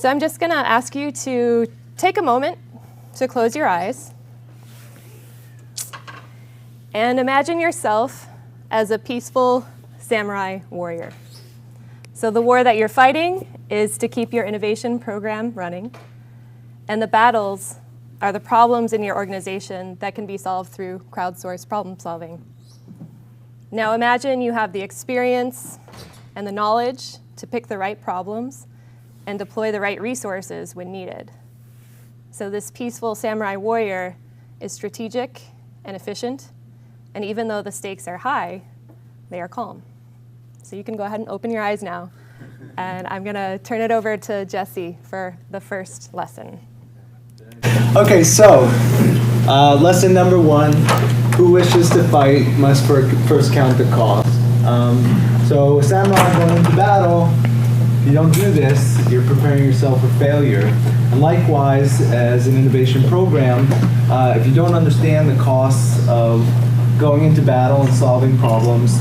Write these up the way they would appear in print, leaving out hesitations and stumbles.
So I'm just going to ask you to take a moment to close your eyes and imagine yourself as a peaceful samurai warrior. So the war that you're fighting is to keep your innovation program running, and the battles are the problems in your organization that can be solved through crowdsourced problem solving. Now imagine you have the experience and the knowledge to pick the right problems and deploy the right resources when needed. So this peaceful samurai warrior is strategic and efficient, and even though the stakes are high, they are calm. So you can go ahead and open your eyes now, and I'm going to turn it over to Jesse for the first lesson. Okay, so lesson number 1, who wishes to fight must first count the cost. So a samurai going into battle, if you don't do this, you're preparing yourself for failure. And likewise, as an innovation program, if you don't understand the costs of going into battle and solving problems,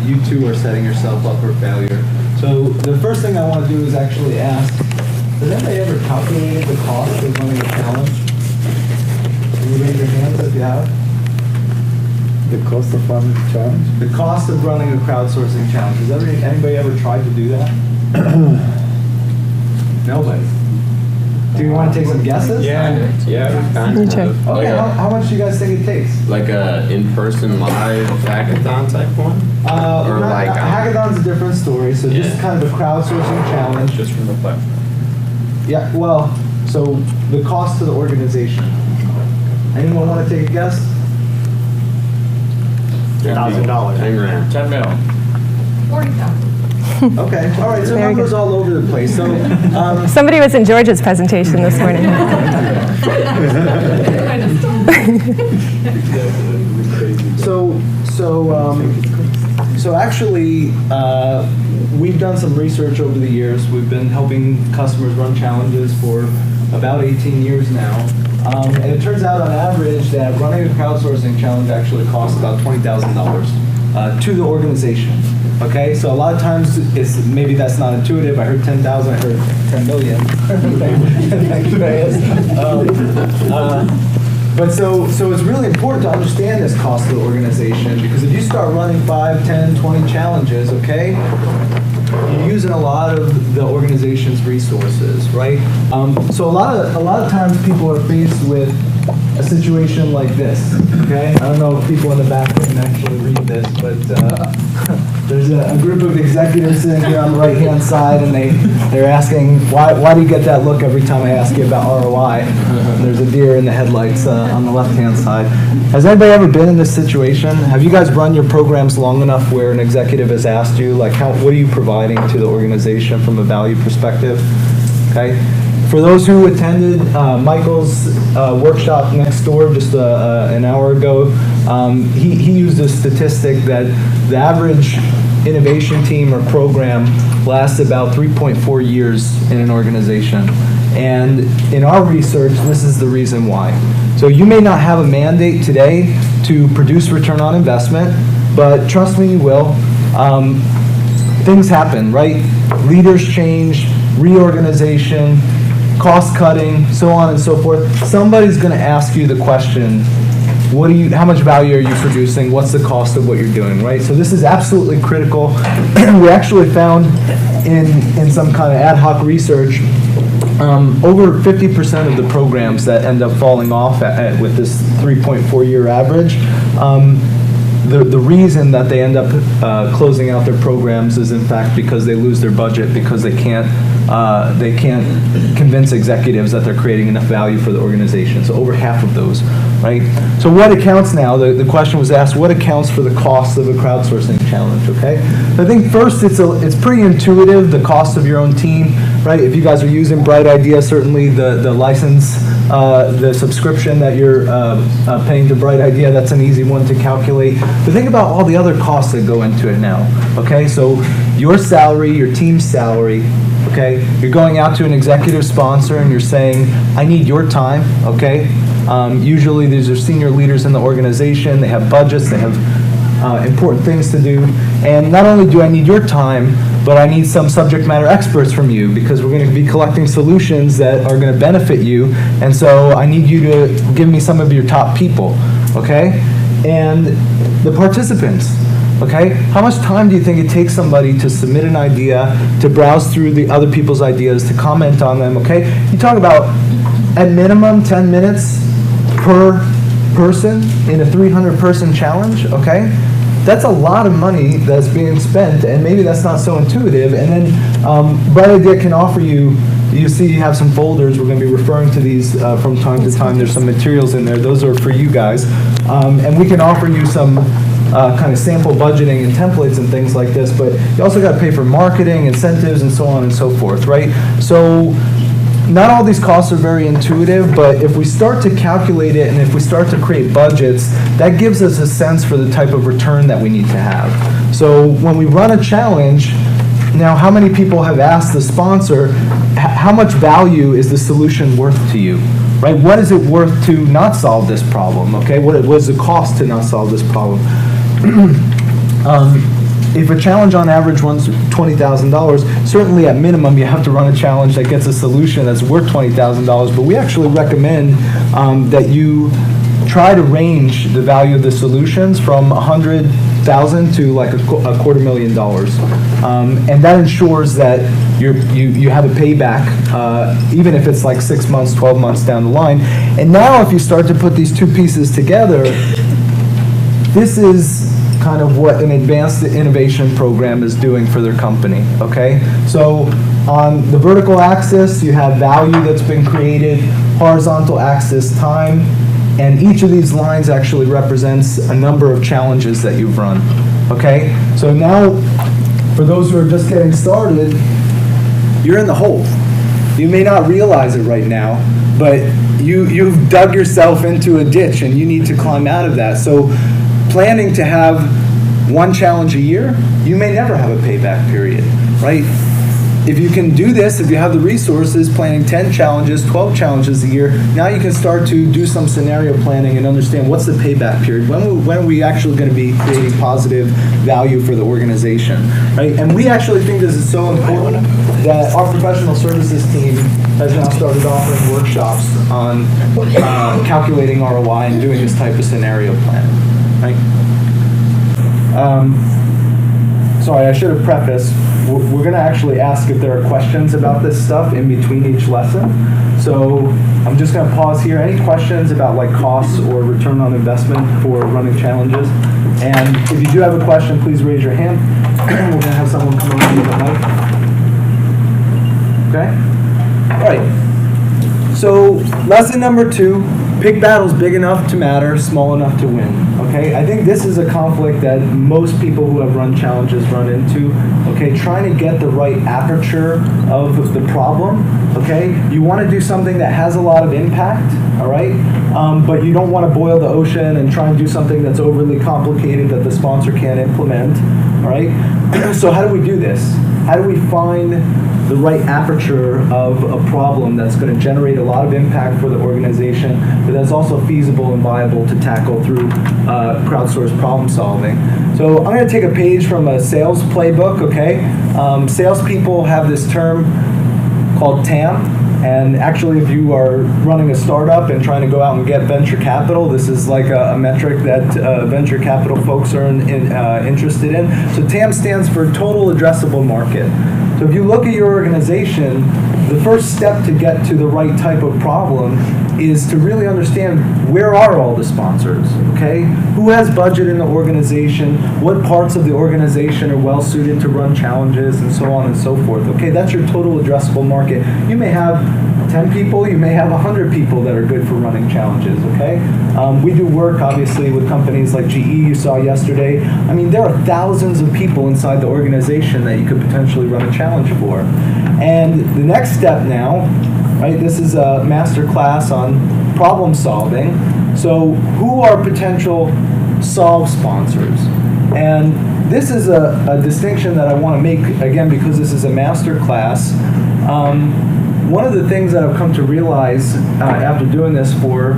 you too are setting yourself up for failure. So the first thing I want to do is actually ask, has anybody ever calculated the cost of running a challenge? Can you raise your hands if you have? The cost of running a challenge? The cost of running a crowdsourcing challenge. Has anybody ever tried to do that? Nobody. Do you want to take some guesses? Yeah, kind of. Okay, how much do you guys think it takes? Like a in-person live hackathon type one? Or like hackathon's a different story, so just kind of a crowdsourcing challenge. Just from the platform. Yeah, well, so the cost to the organization. Anyone want to take a guess? $10,000. 10 grand. 10 mil. 40,000. Okay, all right, so Very numbers good. all over the place. So, Somebody was in George's presentation this morning. So actually, we've done some research over the years. We've been helping customers run challenges for about 18 years now. And it turns out on average that running a crowdsourcing challenge actually costs about $20,000 to the organization. Okay, so a lot of times maybe that's not intuitive. I heard 10,000, I heard 10 million. Thank you, But so it's really important to understand this cost to the organization, because if you start running 5, 10, 20 challenges, okay, you're using a lot of the organization's resources, right? So a lot of times people are faced with a situation like this, okay? I don't know if people in the back can actually read this, but there's a group of executives sitting here on the right-hand side, and they're asking, why do you get that look every time I ask you about ROI? And there's a deer in the headlights on the left-hand side. Has anybody ever been in this situation? Have you guys run your programs long enough where an executive has asked you, like, what are you providing to the organization from a value perspective? Okay. For those who attended Michael's workshop next door just an hour ago, he used a statistic that the average innovation team or program lasts about 3.4 years in an organization. And in our research, this is the reason why. So you may not have a mandate today to produce return on investment, but trust me, you will. Things happen, right? Leaders change, reorganization, cost cutting, so on and so forth. Somebody's going to ask you the question, how much value are you producing? What's the cost of what you're doing, right? So this is absolutely critical. We actually found in some kind of ad hoc research, over 50% of the programs that end up falling off with this 3.4 year average, the reason that they end up closing out their programs is in fact because they lose their budget, because they can't convince executives that they're creating enough value for the organization. So over half of those, right? So what accounts now, the question was asked, what accounts for the cost of a crowdsourcing challenge, okay? So I think first it's pretty intuitive, the cost of your own team, right? If you guys are using Bright Idea, certainly the license, the subscription that you're paying to Bright Idea, that's an easy one to calculate. But think about all the other costs that go into it now, okay? So your salary, your team's salary, okay? You're going out to an executive sponsor and you're saying, I need your time, okay? Usually these are senior leaders in the organization, they have budgets, they have important things to do, and not only do I need your time, but I need some subject matter experts from you because we're going to be collecting solutions that are going to benefit you, and so I need you to give me some of your top people, okay? And the participants, okay? How much time do you think it takes somebody to submit an idea, to browse through the other people's ideas, to comment on them, okay? You talk about, at minimum, 10 minutes per person in a 300-person challenge, okay? That's a lot of money that's being spent, and maybe that's not so intuitive. And then Bright Idea can offer you, you see you have some folders, we're going to be referring to these from time to time. There's some materials in there, those are for you guys. And we can offer you some kind of sample budgeting and templates and things like this, but you also got to pay for marketing, incentives, and so on and so forth, right? So not all these costs are very intuitive, but if we start to calculate it and if we start to create budgets, that gives us a sense for the type of return that we need to have. So when we run a challenge, now how many people have asked the sponsor, how much value is the solution worth to you? Right? What is it worth to not solve this problem? Okay, what is the cost to not solve this problem? If a challenge on average runs $20,000, certainly at minimum you have to run a challenge that gets a solution that's worth $20,000, but we actually recommend that you try to range the value of the solutions from $100,000 to like a $250,000. And that ensures that you have a payback, even if it's like 6 months, 12 months down the line. And now if you start to put these two pieces together, this is kind of what an advanced innovation program is doing for their company, okay? So on the vertical axis, you have value that's been created, horizontal axis, time, and each of these lines actually represents a number of challenges that you've run, okay? So now, for those who are just getting started, you're in the hole. You may not realize it right now, but you've dug yourself into a ditch and you need to climb out of that. So planning to have one challenge a year, you may never have a payback period, right? If you can do this, if you have the resources, planning 10 challenges, 12 challenges a year, now you can start to do some scenario planning and understand what's the payback period. When are we actually going to be creating positive value for the organization, right? And we actually think this is so important that our professional services team has now started offering workshops on calculating ROI and doing this type of scenario planning, right? Sorry, I should have prefaced, we're going to actually ask if there are questions about this stuff in between each lesson. So I'm just going to pause here. Any questions about like costs or return on investment for running challenges? And if you do have a question, please raise your hand. We're going to have someone come around with a mic. Okay? All right. So lesson number 2, pick battles big enough to matter, small enough to win. Okay, I think this is a conflict that most people who have run challenges run into. Okay, trying to get the right aperture of the problem. Okay, you want to do something that has a lot of impact. All right, but you don't want to boil the ocean and try and do something that's overly complicated that the sponsor can't implement. All right, so how do we do this? How do we find the right aperture of a problem that's going to generate a lot of impact for the organization, but that's also feasible and viable to tackle through crowdsourced problem solving. So I'm going to take a page from a sales playbook, okay? Salespeople have this term called TAM. And actually, if you are running a startup and trying to go out and get venture capital, this is like a metric that venture capital folks are interested in. So TAM stands for Total Addressable Market. So if you look at your organization, the first step to get to the right type of problem is to really understand where are all the sponsors, okay? Who has budget in the organization? What parts of the organization are well suited to run challenges and so on and so forth, okay? That's your total addressable market. You may have 10 people, you may have 100 people that are good for running challenges, okay? We do work, obviously, with companies like GE you saw yesterday. I mean, there are thousands of people inside the organization that you could potentially run a challenge for. And the next step now, right, this is a master class on problem solving. So who are potential solve sponsors? And this is a distinction that I want to make, again, because this is a master class. One of the things that I've come to realize after doing this for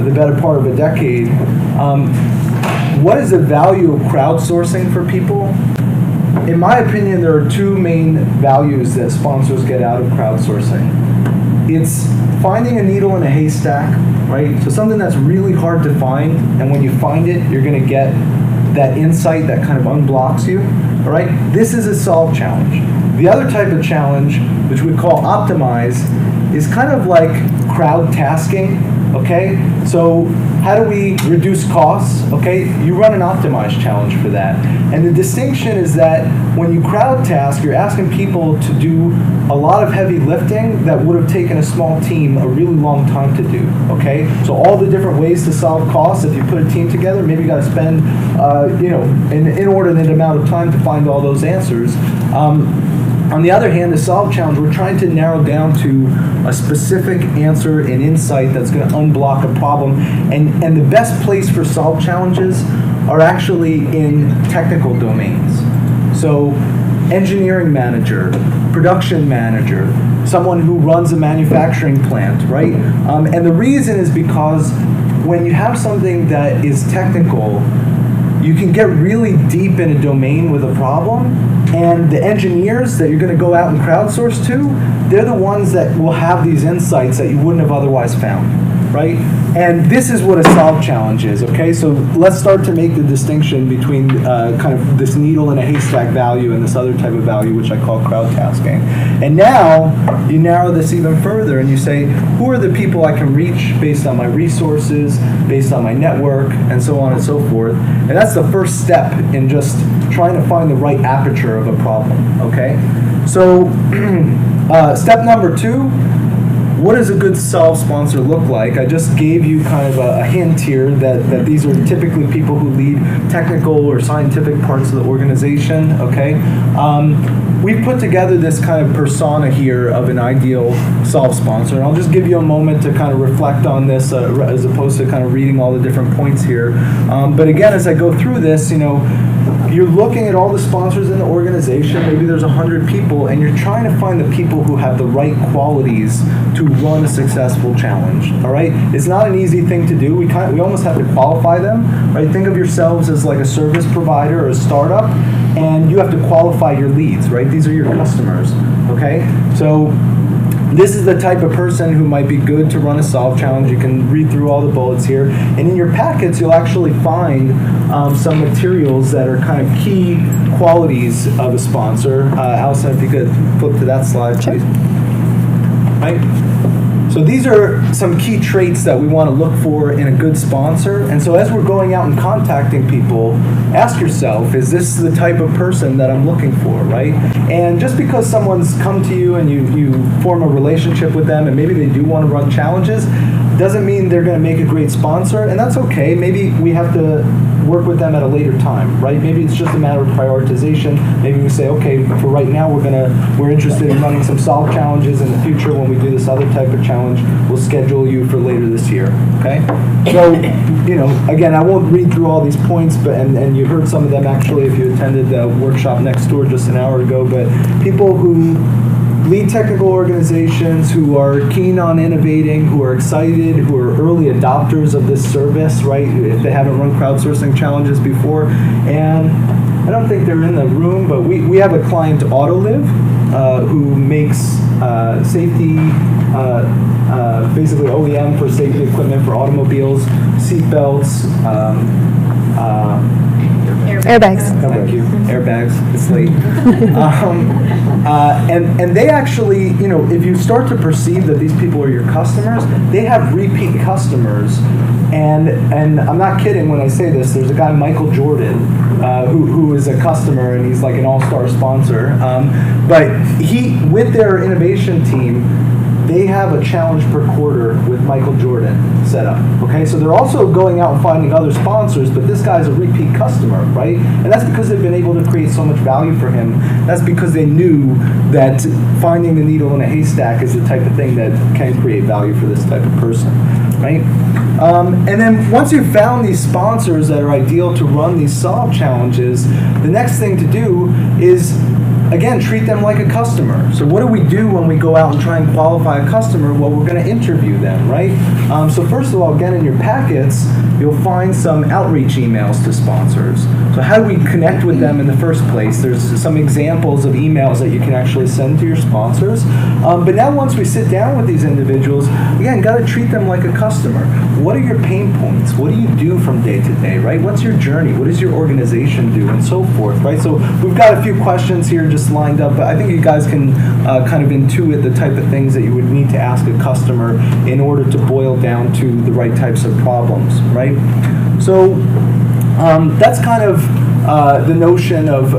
the better part of a decade, what is the value of crowdsourcing for people? in my opinion, there are two main values that sponsors get out of crowdsourcing. It's finding a needle in a haystack, right? So something that's really hard to find, and when you find it, you're going to get that insight that kind of unblocks you, all right? This is a solve challenge. The other type of challenge, which we call optimize, is kind of like crowd tasking, okay? So how do we reduce costs, okay? You run an optimize challenge for that. And the distinction is that when you crowd task, you're asking people to do a lot of heavy lifting that would have taken a small team a really long time to do, okay? So all the different ways to solve costs, if you put a team together, maybe you got to spend, an inordinate amount of time to find all those answers. On the other hand, the solve challenge, we're trying to narrow down to a specific answer and insight that's going to unblock a problem. And the best place for solve challenges are actually in technical domains. So engineering manager, production manager, someone who runs a manufacturing plant, right? And the reason is because when you have something that is technical, you can get really deep in a domain with a problem, and the engineers that you're going to go out and crowdsource to, they're the ones that will have these insights that you wouldn't have otherwise found, right? And this is what a solve challenge is, okay? So let's start to make the distinction between kind of this needle in a haystack value and this other type of value, which I call crowd tasking. And now you narrow this even further and you say, who are the people I can reach based on my resources, based on my network, and so on and so forth. And that's the first step in just trying to find the right aperture of a problem, okay? So step number 2, what does a good solve sponsor look like? I just gave you kind of a hint here that these are typically people who lead technical or scientific parts of the organization, okay? We've put together this kind of persona here of an ideal solve sponsor, and I'll just give you a moment to kind of reflect on this as opposed to kind of reading all the different points here. But again, as I go through this, you're looking at all the sponsors in the organization, maybe there's 100 people, and you're trying to find the people who have the right qualities to run a successful challenge, all right? It's not an easy thing to do. We almost have to qualify them, right? Think of yourselves as like a service provider or a startup, and you have to qualify your leads, right? These are your customers, okay? So this is the type of person who might be good to run a solve challenge. You can read through all the bullets here. And in your packets, you'll actually find some materials that are kind of key qualities of a sponsor. Allison, if you could flip to that slide, please. Right? So these are some key traits that we want to look for in a good sponsor. And so as we're going out and contacting people, ask yourself, is this the type of person that I'm looking for, right? And just because someone's come to you and you form a relationship with them and maybe they do want to run challenges, doesn't mean they're going to make a great sponsor, and that's okay. Maybe we have to work with them at a later time, right? Maybe it's just a matter of prioritization. Maybe we say, okay, for right now, we're interested in running some solve challenges. In the future, when we do this other type of challenge, we'll schedule you for later this year, okay? So, again, I won't read through all these points, but and you heard some of them actually if you attended the workshop next door just an hour ago, but people who lead technical organizations, who are keen on innovating, who are excited, who are early adopters of this service, right? If they haven't run crowdsourcing challenges before. And I don't think they're in the room, but we have a client, Autoliv, who makes safety, basically OEM for safety equipment for automobiles, seat belts, Airbags. Thank you. Airbags. It's late. And they actually, if you start to perceive that these people are your customers, they have repeat customers. And I'm not kidding when I say this. There's a guy, Michael Jordan, who is a customer, and he's like an all-star sponsor. But with their innovation team, they have a challenge per quarter with Michael Jordan set up, okay? So they're also going out and finding other sponsors, but this guy's a repeat customer, right? And that's because they've been able to create so much value for him. That's because they knew that finding the needle in a haystack is the type of thing that can create value for this type of person, right? And then once you've found these sponsors that are ideal to run these solve challenges, the next thing to do is again, treat them like a customer. So what do we do when we go out and try and qualify a customer? Well, we're going to interview them, right? So first of all, again, in your packets, you'll find some outreach emails to sponsors. So how do we connect with them in the first place? There's some examples of emails that you can actually send to your sponsors. But now once we sit down with these individuals, again, got to treat them like a customer. What are your pain points? What do you do from day to day, right? What's your journey? What does your organization do? And so forth, right? So we've got a few questions here just lined up, but I think you guys can kind of intuit the type of things that you would need to ask a customer in order to boil down to the right types of problems, right? So that's kind of the notion of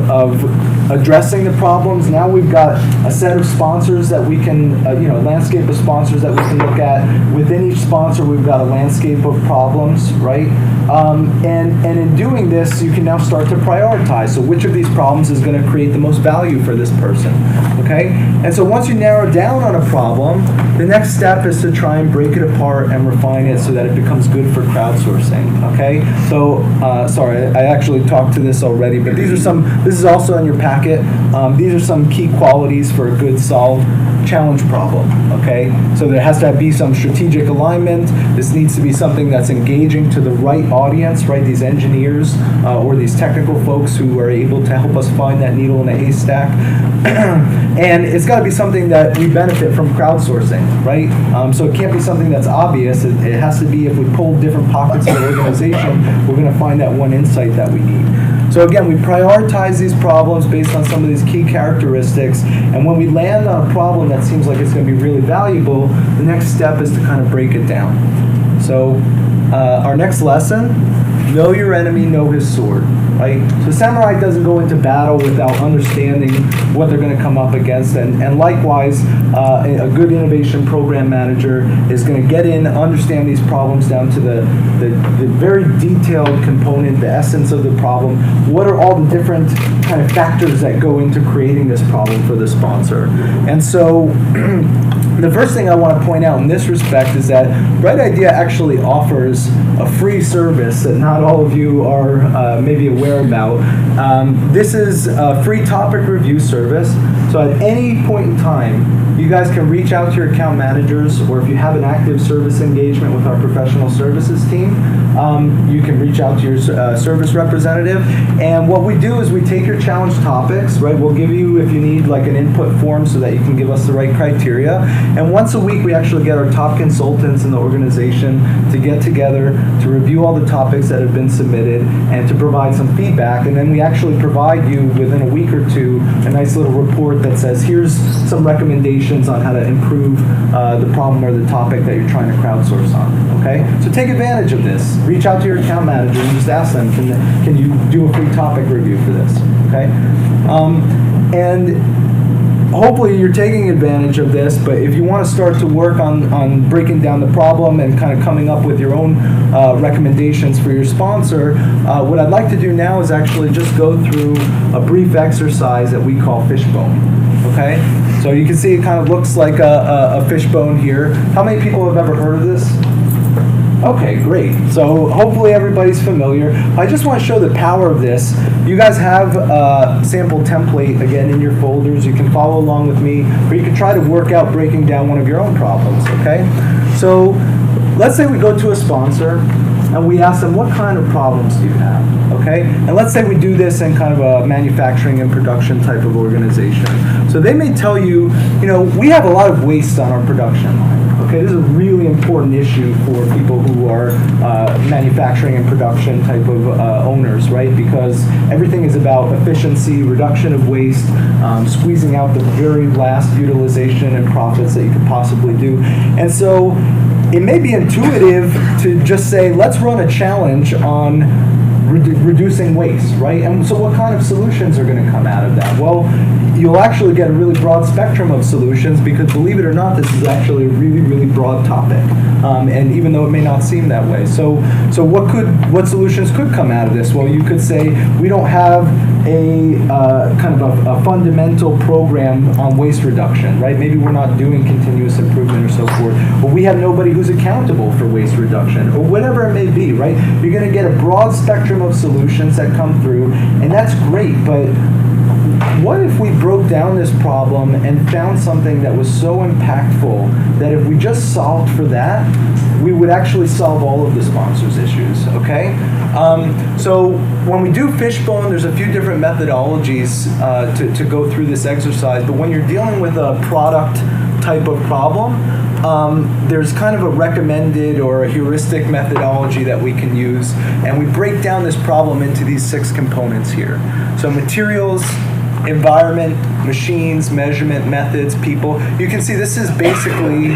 addressing the problems. Now we've got a set of sponsors that we can, landscape of sponsors that we can look at. Within each sponsor, we've got a landscape of problems, right? And in doing this, you can now start to prioritize. So which of these problems is going to create the most value for this person, okay? And so once you narrow down on a problem, the next step is to try and break it apart and refine it so that it becomes good for crowdsourcing, okay? So, sorry, I actually talked to this already, but this is also in your packet. These are some key qualities for a good solved challenge problem, okay? So there has to be some strategic alignment. This needs to be something that's engaging to the right audience, right? These engineers or these technical folks who are able to help us find that needle in a haystack. And it's got to be something that we benefit from crowdsourcing, right? So it can't be something that's obvious. It has to be, if we pull different pockets of the organization, we're going to find that one insight that we need. So again, we prioritize these problems based on some of these key characteristics, and when we land on a problem that seems like it's going to be really valuable, the next step is to kind of break it down. So our next lesson, know your enemy, know his sword, right? So samurai doesn't go into battle without understanding what they're going to come up against, and likewise, a good innovation program manager is going to get in, understand these problems down to the very detailed component, the essence of the problem. What are all the different kind of factors that go into creating this problem for the sponsor? And so the first thing I want to point out in this respect is that Bright Idea actually offers a free service that not all of you are maybe aware about. This is a free topic review service. So at any point in time, you guys can reach out to your account managers, or if you have an active service engagement with our professional services team, you can reach out to your service representative. And what we do is we take your challenge topics, right? We'll give you, if you need, like an input form so that you can give us the right criteria. And once a week, we actually get our top consultants in the organization to get together to review all the topics that have been submitted and to provide some feedback. And then we actually provide you, within a week or two, a nice little report that says, here's some recommendations on how to improve the problem or the topic that you're trying to crowdsource on, okay? So take advantage of this. Reach out to your account manager and just ask them, can you do a free topic review for this, okay? And hopefully you're taking advantage of this, but if you want to start to work on breaking down the problem and kind of coming up with your own recommendations for your sponsor, what I'd like to do now is actually just go through a brief exercise that we call fishbone, okay? So you can see it kind of looks like a fishbone here. How many people have ever heard of this? Okay, great. So hopefully everybody's familiar. I just want to show the power of this. You guys have a sample template, again, in your folders. You can follow along with me, or you can try to work out breaking down one of your own problems, okay? So let's say we go to a sponsor and we ask them, what kind of problems do you have, okay? And let's say we do this in kind of a manufacturing and production type of organization. So they may tell you, we have a lot of waste on our production line. Okay, this is a really important issue for people who are manufacturing and production type of owners, right? Because everything is about efficiency, reduction of waste, squeezing out the very last utilization and profits that you could possibly do. And so it may be intuitive to just say, let's run a challenge on reducing waste, right? And so what kind of solutions are going to come out of that? Well, you'll actually get a really broad spectrum of solutions, because believe it or not, this is actually a really, really broad topic. And even though it may not seem that way. So what solutions could come out of this? Well, you could say, we don't have a kind of a fundamental program on waste reduction, right? Maybe we're not doing continuous improvement or so forth, but we have nobody who's accountable for waste reduction, or whatever it may be, right? You're going to get a broad spectrum of solutions that come through, and that's great, but what if we broke down this problem and found something that was so impactful that if we just solved for that, we would actually solve all of the sponsors' issues, okay? So when we do Fishbone, there's a few different methodologies to go through this exercise, but when you're dealing with a product type of problem, there's kind of a recommended or a heuristic methodology that we can use, and we break down this problem into these 6 components here. So materials, environment, machines, measurement, methods, people. You can see this is basically,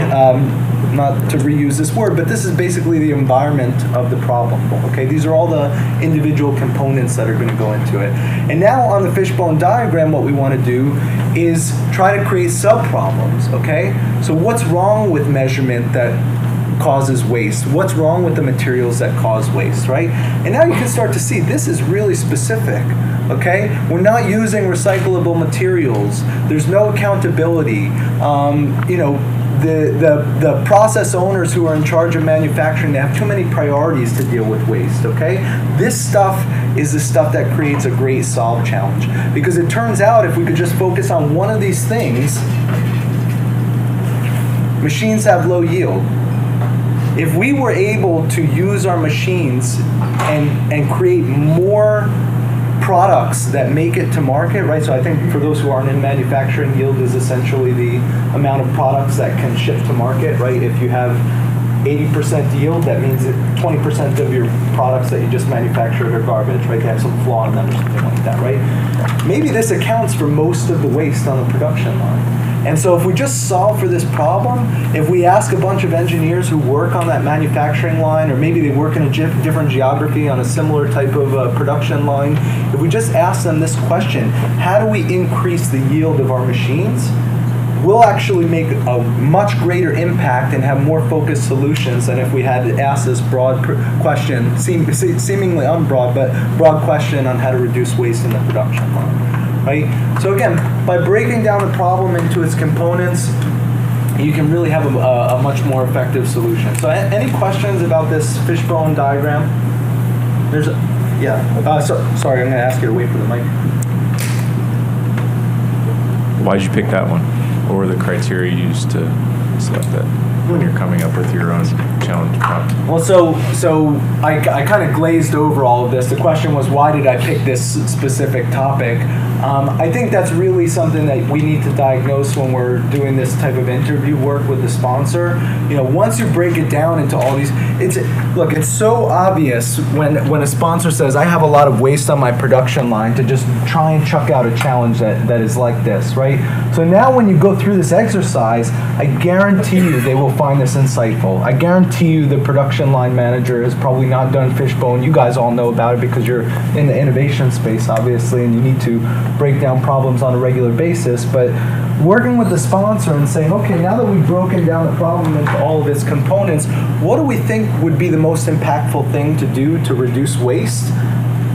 not to reuse this word, but this is basically the environment of the problem, okay? These are all the individual components that are going to go into it. And now on the fishbone diagram, what we want to do is try to create sub-problems, okay? So what's wrong with measurement that causes waste? What's wrong with the materials that cause waste, right? And now you can start to see this is really specific, okay? We're not using recyclable materials. There's no accountability. You know, the process owners who are in charge of manufacturing, they have too many priorities to deal with waste, okay? This stuff is the stuff that creates a great solve challenge. Because it turns out if we could just focus on one of these things, machines have low yield. If we were able to use our machines and create more products that make it to market, right? So I think for those who aren't in manufacturing, yield is essentially the amount of products that can ship to market, right? If you have 80% yield, that means that 20% of your products that you just manufactured are garbage, right? They have some flaw in them or something like that, right? Maybe this accounts for most of the waste on the production line. And so if we just solve for this problem, if we ask a bunch of engineers who work on that manufacturing line, or maybe they work in a different geography on a similar type of production line, if we just ask them this question, how do we increase the yield of our machines? We'll actually make a much greater impact and have more focused solutions than if we had to ask this broad question, seemingly unbroad, but broad question on how to reduce waste in the production line. Right? So again, by breaking down the problem into its components, you can really have a much more effective solution. So any questions about this fishbone diagram? There's sorry, I'm going to ask you to wait for the mic. Why did you pick that one? What were the criteria you used to select that when you're coming up with your own challenge prompt? Well, so I kind of glazed over all of this. The question was, why did I pick this specific topic? I think that's really something that we need to diagnose when we're doing this type of interview work with the sponsor. You know, once you break it down into all these, it's so obvious when a sponsor says, I have a lot of waste on my production line, to just try and chuck out a challenge that is like this, right? So now when you go through this exercise, I guarantee you they will find this insightful. I guarantee you the production line manager has probably not done fishbone. You guys all know about it because you're in the innovation space, obviously, and you need to break down problems on a regular basis. But working with the sponsor and saying, okay, now that we've broken down the problem into all of its components, what do we think would be the most impactful thing to do to reduce waste?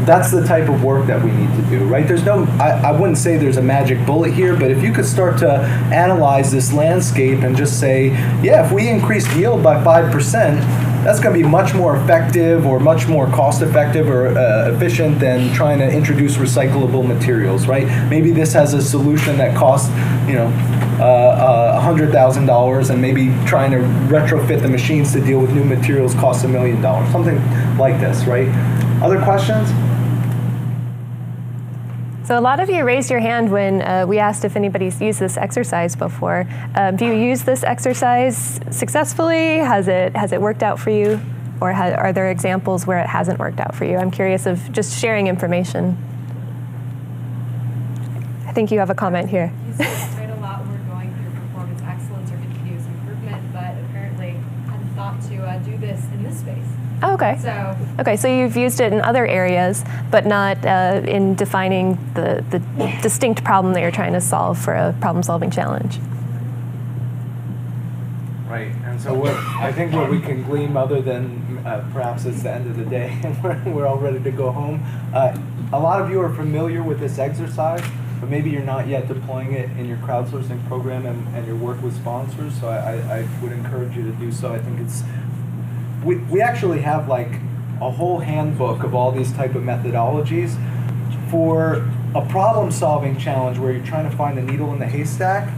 That's the type of work that we need to do, right? There's no, I wouldn't say there's a magic bullet here, but if you could start to analyze this landscape and just say, yeah, if we increase yield by 5%, that's going to be much more effective or much more cost effective or efficient than trying to introduce recyclable materials, right? Maybe this has a solution that costs, $100,000, and maybe trying to retrofit the machines to deal with new materials costs $1 million, something like this, right? Other questions? So a lot of you raised your hand when we asked if anybody's used this exercise before. Do you use this exercise successfully? Has it worked out for you? Or are there examples where it hasn't worked out for you? I'm curious of just sharing information. I think you have a comment here. You see this quite a lot when we're going through performance excellence or continuous improvement, but apparently hadn't thought to do this in this space. Oh, okay. So you've used it in other areas, but not in defining the distinct problem that you're trying to solve for a problem-solving challenge. Right, and so I think what we can glean, other than perhaps it's the end of the day and we're all ready to go home, a lot of you are familiar with this exercise, but maybe you're not yet deploying it in your crowdsourcing program and your work with sponsors, so I would encourage you to do so. I think it's we actually have like a whole handbook of all these type of methodologies for a problem-solving challenge where you're trying to find the needle in the haystack,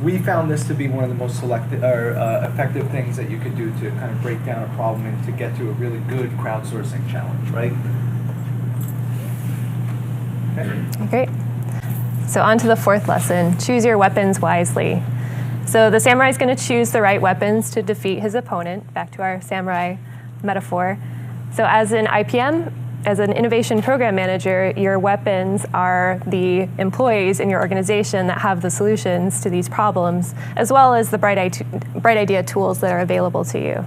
we found this to be one of the most effective things that you could do to kind of break down a problem and to get to a really good crowdsourcing challenge, right? Okay. Great. So on to the fourth lesson, choose your weapons wisely. So the samurai is going to choose the right weapons to defeat his opponent, back to our samurai metaphor. So as an IPM, as an innovation program manager, your weapons are the employees in your organization that have the solutions to these problems, as well as the bright idea tools that are available to you.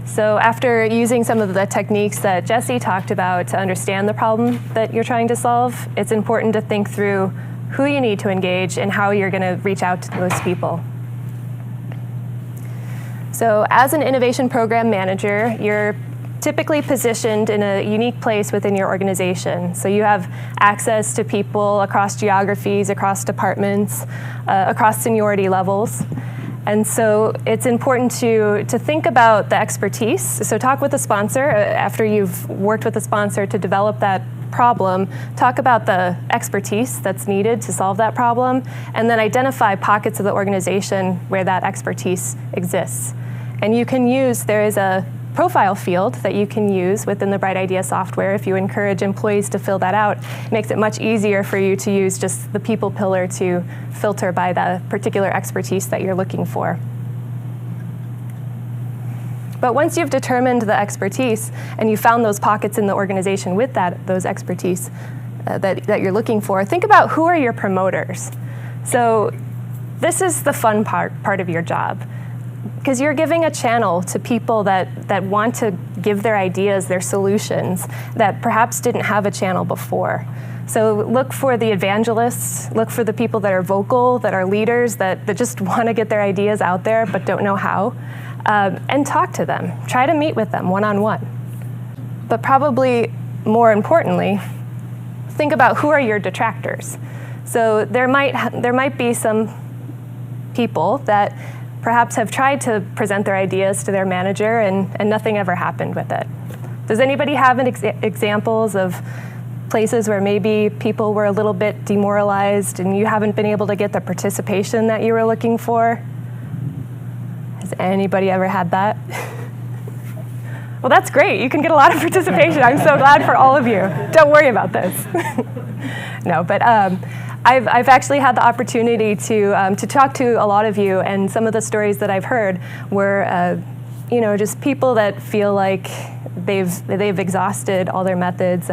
So after using some of the techniques that Jesse talked about to understand the problem that you're trying to solve, it's important to think through who you need to engage and how you're going to reach out to those people. So as an innovation program manager, you're typically positioned in a unique place within your organization. So you have access to people across geographies, across departments, across seniority levels. And so it's important to think about the expertise. So talk with the sponsor after you've worked with the sponsor to develop that problem. Talk about the expertise that's needed to solve that problem, and then identify pockets of the organization where that expertise exists. And you can use, there is a profile field that you can use within the Bright Idea software. If you encourage employees to fill that out, it makes it much easier for you to use just the people pillar to filter by the particular expertise that you're looking for. But once you've determined the expertise and you found those pockets in the organization with those expertise that you're looking for, think about who are your promoters. So this is the fun part of your job, because you're giving a channel to people that want to give their ideas, their solutions, that perhaps didn't have a channel before. So look for the evangelists, look for the people that are vocal, that are leaders, that just want to get their ideas out there but don't know how, and talk to them. Try to meet with them one-on-one. But probably more importantly, think about who are your detractors. So there might be some people that perhaps have tried to present their ideas to their manager and nothing ever happened with it. Does anybody have examples of places where maybe people were a little bit demoralized and you haven't been able to get the participation that you were looking for? Has anybody ever had that? Well, that's great. You can get a lot of participation. I'm so glad for all of you. Don't worry about this. No, but I've actually had the opportunity to talk to a lot of you, and some of the stories that I've heard were, just people that feel like they've exhausted all their methods.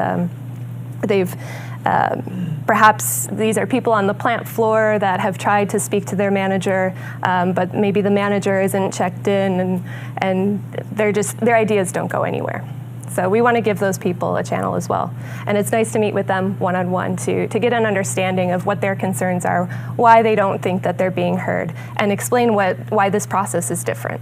Perhaps these are people on the plant floor that have tried to speak to their manager, but maybe the manager isn't checked in, and their ideas don't go anywhere. So we want to give those people a channel as well. And it's nice to meet with them one-on-one to get an understanding of what their concerns are, why they don't think that they're being heard, and explain why this process is different.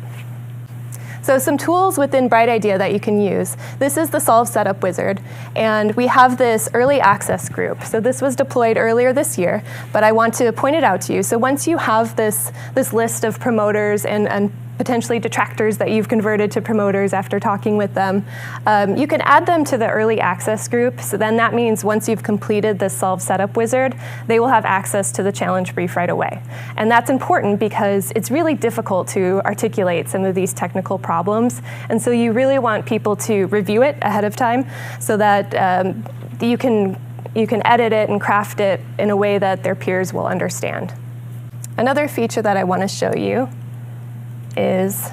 So some tools within Bright Idea that you can use. This is the Solve Setup Wizard, and we have this early access group. So this was deployed earlier this year, but I want to point it out to you. So once you have this list of promoters and potentially detractors that you've converted to promoters after talking with them, you can add them to the early access group. So then that means once you've completed the Solve Setup Wizard, they will have access to the challenge brief right away. And that's important because it's really difficult to articulate some of these technical problems. And so you really want people to review it ahead of time so that you can edit it and craft it in a way that their peers will understand. Another feature that I want to show you is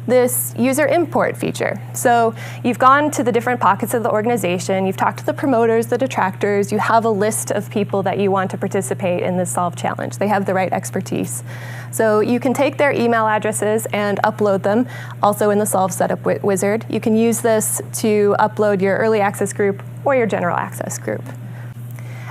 this user import feature. So you've gone to the different pockets of the organization, you've talked to the promoters, the detractors, you have a list of people that you want to participate in this Solve Challenge. They have the right expertise. So you can take their email addresses and upload them, also in the Solve Setup Wizard. You can use this to upload your early access group or your general access group.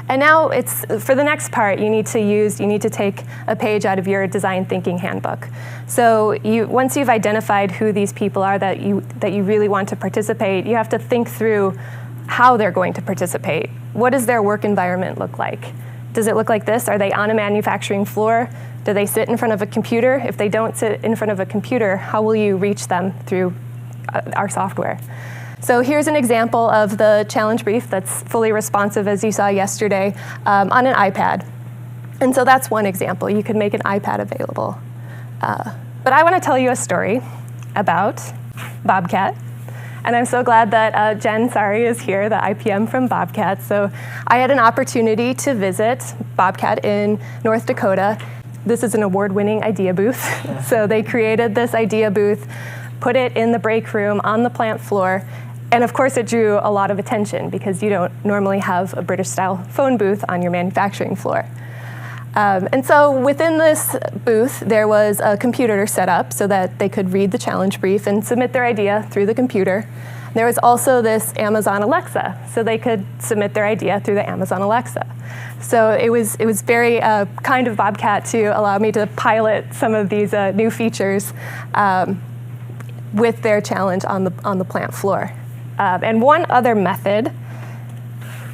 And now it's, for the next part, you need to take a page out of your design thinking handbook. So once you've identified who these people are that you really want to participate, you have to think through how they're going to participate. What does their work environment look like? Does it look like this? Are they on a manufacturing floor? Do they sit in front of a computer? If they don't sit in front of a computer, how will you reach them through our software? So here's an example of the challenge brief that's fully responsive, as you saw yesterday, on an iPad. And so that's one example. You could make an iPad available. But I want to tell you a story about Bobcat. And I'm so glad that Jen Sari is here, the IPM from Bobcat. So I had an opportunity to visit Bobcat in North Dakota. This is an award-winning idea booth. So they created this idea booth, put it in the break room on the plant floor, and of course it drew a lot of attention because you don't normally have a British-style phone booth on your manufacturing floor. And so within this booth, there was a computer set up so that they could read the challenge brief and submit their idea through the computer. There was also this Amazon Alexa, so they could submit their idea through the Amazon Alexa. So it was very kind of Bobcat to allow me to pilot some of these new features with their challenge on the plant floor. And one other method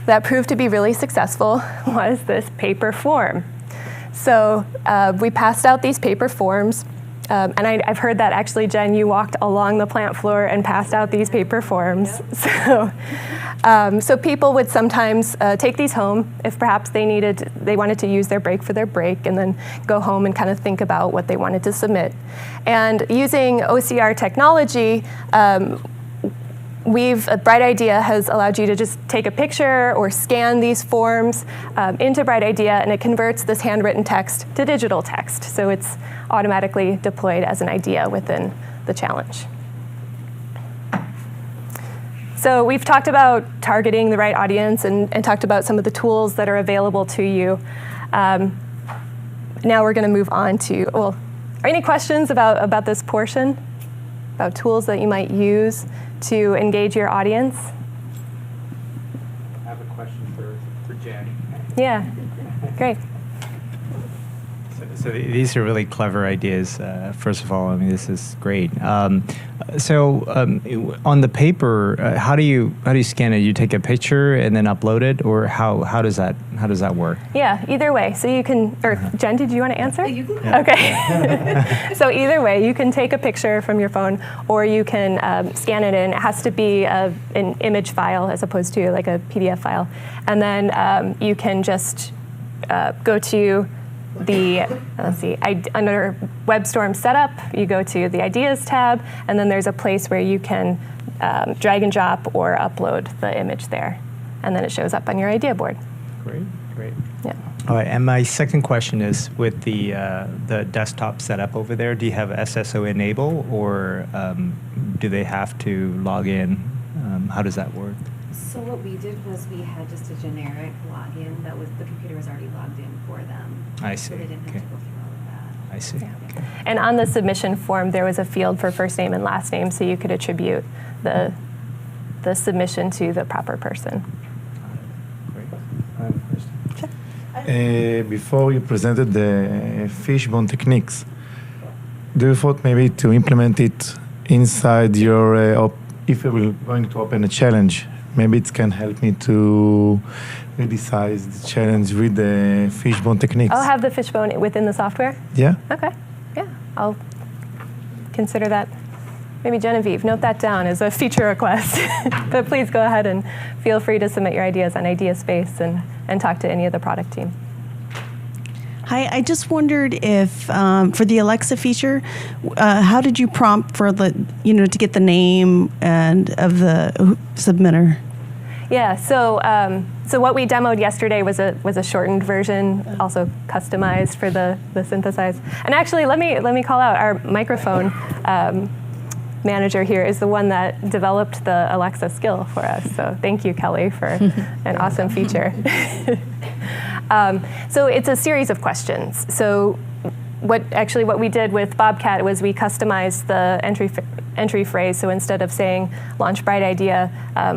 that proved to be really successful was this paper form. So we passed out these paper forms, and I've heard that actually, Jen, you walked along the plant floor and passed out these paper forms. Yep. So people would sometimes take these home if perhaps they wanted to use their break for their break, and then go home and kind of think about what they wanted to submit. And using OCR technology, Bright Idea has allowed you to just take a picture or scan these forms into Bright Idea, and it converts this handwritten text to digital text. So it's automatically deployed as an idea within the challenge. So we've talked about targeting the right audience and talked about some of the tools that are available to you. Now we're going to move on to, are any questions about this portion? About tools that you might use to engage your audience? I have a question for Jen. Yeah, great. So these are really clever ideas. First of all, I mean, this is great. So on the paper, how do you scan it? You take a picture and then upload it, or how does that work? Yeah, either way. So you can, or Jen, did you want to answer? You can. Yeah. Okay. So either way, you can take a picture from your phone, or you can scan it in. It has to be an image file as opposed to like a PDF file, and then you can just go to the, under WebStorm Setup, you go to the Ideas tab, and then there's a place where you can drag and drop or upload the image there, and then it shows up on your idea board. Great. Yeah. All right, and my second question is, with the desktop setup over there, do you have SSO enable, or do they have to log in? How does that work? So what we did was we had just a generic login that was, the computer was already logged in for them. I see. So they didn't have to go through all of that. I see. Yeah. Okay. And on the submission form, there was a field for first name and last name, so you could attribute the submission to the proper person. Great. I have a question. Before you presented the fishbone techniques, do you thought maybe to implement it inside your, if you're going to open a challenge, maybe it can help me to resize the challenge with the fishbone techniques? I'll have the fishbone within the software? Yeah? Okay, yeah, I'll consider that. Maybe Genevieve, note that down as a feature request. But please go ahead and feel free to submit your ideas on IdeaSpace and talk to any of the product team. Hi, I just wondered if for the Alexa feature, how did you prompt for the, to get the name and of the submitter? Yeah, so what we demoed yesterday was a shortened version, also customized for the Synthesize. And actually, let me call out our microphone manager here is the one that developed the Alexa skill for us. So thank you, Kelly, for an awesome feature. So it's a series of questions. So what we did with Bobcat was we customized the entry phrase. So instead of saying launch Bright Idea,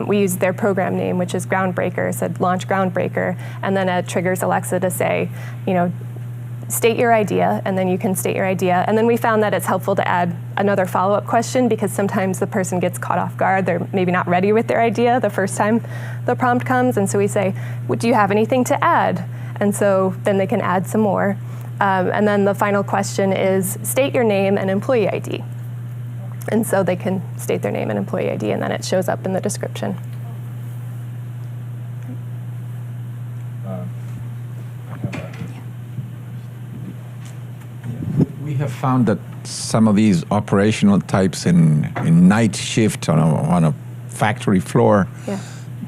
we used their program name, which is Groundbreaker, said launch Groundbreaker, and then it triggers Alexa to say, state your idea, and then you can state your idea. And then we found that it's helpful to add another follow-up question, because sometimes the person gets caught off guard. They're maybe not ready with their idea the first time the prompt comes. And so we say, do you have anything to add? And so then they can add some more. And then the final question is, state your name and employee ID. And so they can state their name and employee ID, and then it shows up in the description. We have found that some of these operational types in night shift on a factory floor, Yeah.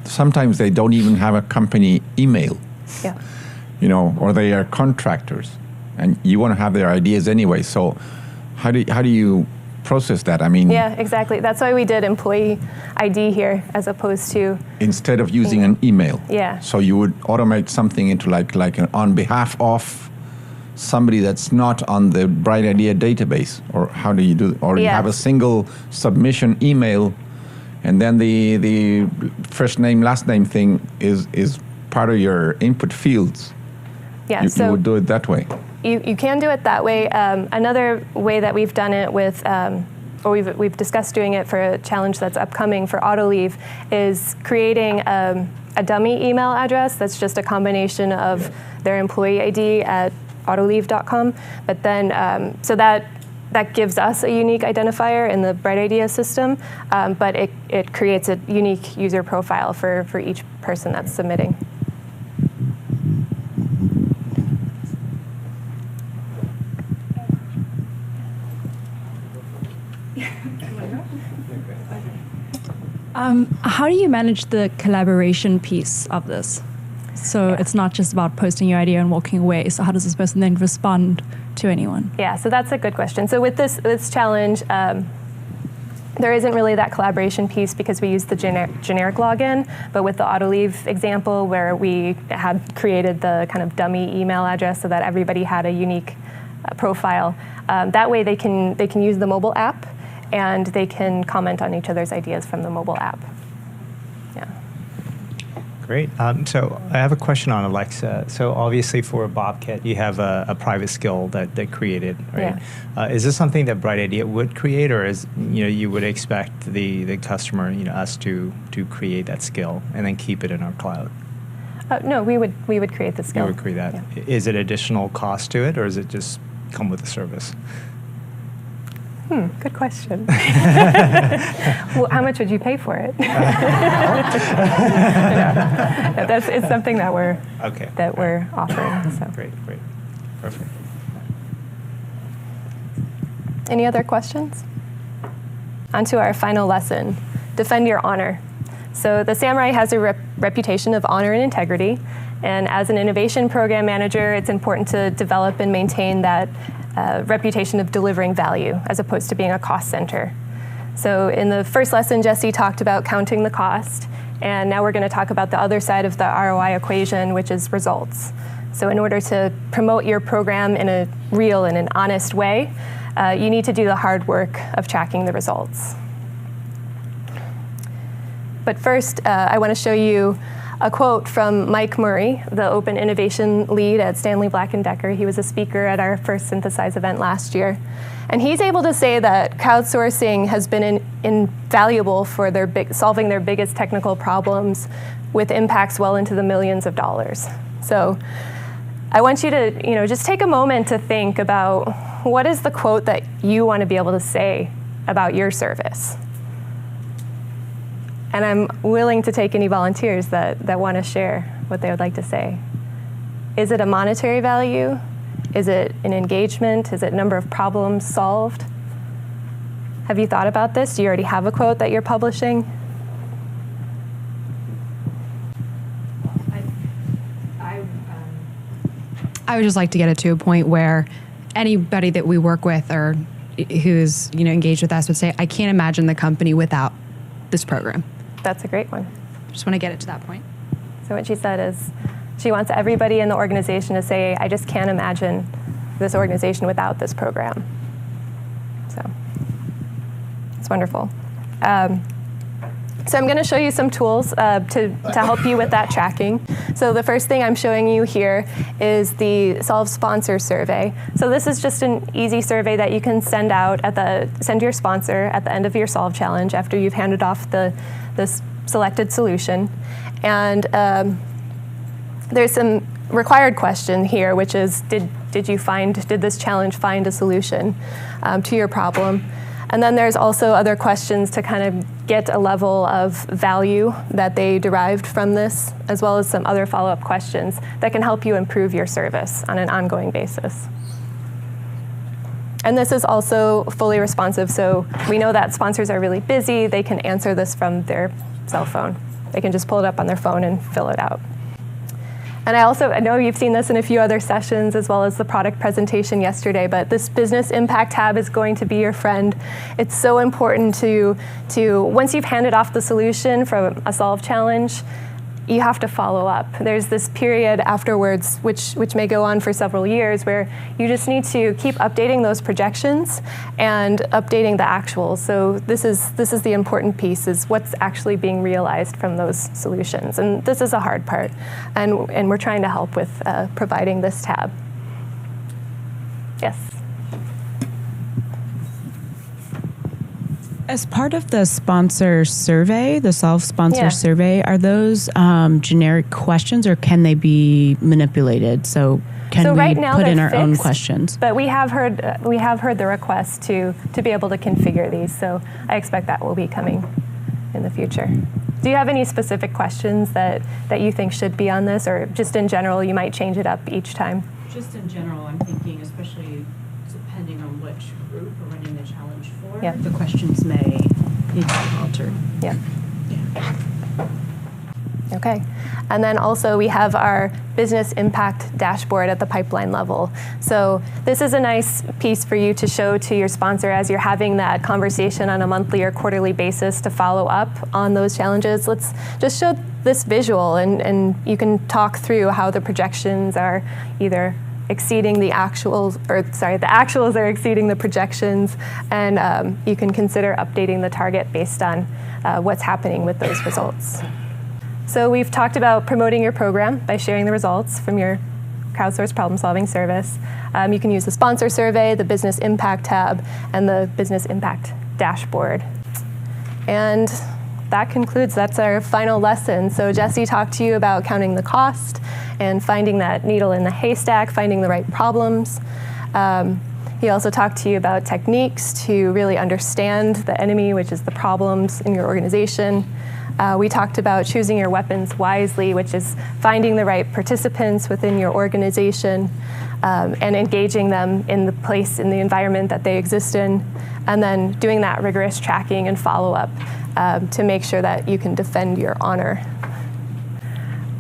sometimes they don't even have a company email, Yeah. or they are contractors, and you want to have their ideas anyway. So how do you process that? I mean, Yeah, exactly. That's why we did employee ID here as opposed to, instead of using an email. Yeah. So you would automate something into like an on behalf of somebody that's not on the Bright Idea database, or how do you do? Or you Yeah. have a single submission email, and then the first name last name thing is part of your input fields. yeah, You so would do it that way. you can do it that way. Another way that we've done it with, or we've discussed doing it for a challenge that's upcoming for AutoLeave, is creating a dummy email address that's just a combination of their employee ID at autoleave.com, but then so that gives us a unique identifier in the Bright Idea system, but it creates a unique user profile for each person that's submitting. How do you manage the collaboration piece of this? So it's not just about posting your idea and walking away. So how does this person then respond to anyone? Yeah, so that's a good question. So with this challenge, there isn't really that collaboration piece because we use the generic login, but with the AutoLeave example where we had created the kind of dummy email address so that everybody had a unique profile, that way they can use the mobile app and they can comment on each other's ideas from the mobile app. Yeah. Great. So I have a question on Alexa. So obviously for Bobcat, you have a private skill that created, right? Yeah. Is this something that Bright Idea would create, or is you would expect the customer, us to create that skill and then keep it in our cloud? No, we would create the skill. You would create that. Yeah. Is it additional cost to it, or is it just come with the service? Good question. Well, how much would you pay for it? It's something that we're offering. So. Great, perfect. Any other questions? On to our final lesson, defend your honor. So the Samurai has a reputation of honor and integrity, and as an innovation program manager, it's important to develop and maintain that reputation of delivering value as opposed to being a cost center. So in the first lesson, Jesse talked about counting the cost, and now we're going to talk about the other side of the ROI equation, which is results. So in order to promote your program in a real and an honest way, you need to do the hard work of tracking the results. But first, I want to show you a quote from Mike Murray, the Open Innovation Lead at Stanley Black & Decker. He was a speaker at our first Synthesize event last year. And he's able to say that crowdsourcing has been invaluable for solving their biggest technical problems with impacts well into the millions of dollars. So I want you to just take a moment to think about what is the quote that you want to be able to say about your service. And I'm willing to take any volunteers that want to share what they would like to say. Is it a monetary value? Is it an engagement? Is it number of problems solved? Have you thought about this? Do you already have a quote that you're publishing? I would just like to get it to a point where anybody that we work with or who's engaged with us would say, I can't imagine the company without this program. That's a great one. Just want to get it to that point. So what she said is she wants everybody in the organization to say, I just can't imagine this organization without this program. So it's wonderful. So I'm going to show you some tools to help you with that tracking. So the first thing I'm showing you here is the Solve Sponsor Survey. So this is just an easy survey that you can send out send your sponsor at the end of your Solve challenge after you've handed off the selected solution. And there's some required question here, which is, did this challenge find a solution to your problem? And then there's also other questions to kind of get a level of value that they derived from this, as well as some other follow-up questions that can help you improve your service on an ongoing basis. And this is also fully responsive, so we know that sponsors are really busy. They can answer this from their cell phone. They can just pull it up on their phone and fill it out. And I know you've seen this in a few other sessions as well as the product presentation yesterday, but this business impact tab is going to be your friend. It's so important to once you've handed off the solution from a solve challenge, you have to follow up. There's this period afterwards, which may go on for several years, where you just need to keep updating those projections and updating the actuals. So this is the important piece, is what's actually being realized from those solutions. And this is a hard part, and we're trying to help with providing this tab. Yes? As part of the sponsor survey, the Solve sponsor survey, are those generic questions, or can they be manipulated? So can we right now put in our fixed, own questions? But we have heard the request to be able to configure these. So I expect that will be coming in the future. Do you have any specific questions that you think should be on this, or just in general you might change it up each time? Just in general, I'm thinking, especially depending on which group we're running the challenge for, Yeah. the questions may need to be altered. Yeah. Okay. And then also we have our business impact dashboard at the pipeline level. So this is a nice piece for you to show to your sponsor as you're having that conversation on a monthly or quarterly basis to follow up on those challenges. Let's just show this visual, and you can talk through how the projections are either exceeding the actuals, the actuals are exceeding the projections, and you can consider updating the target based on what's happening with those results. So we've talked about promoting your program by sharing the results from your crowdsourced problem-solving service. You can use the sponsor survey, the business impact tab, and the business impact dashboard. And that's our final lesson. So Jesse talked to you about counting the cost and finding that needle in the haystack, finding the right problems. He also talked to you about techniques to really understand the enemy, which is the problems in your organization. We talked about choosing your weapons wisely, which is finding the right participants within your organization and engaging them in the place, in the environment that they exist in, and then doing that rigorous tracking and follow-up to make sure that you can defend your honor.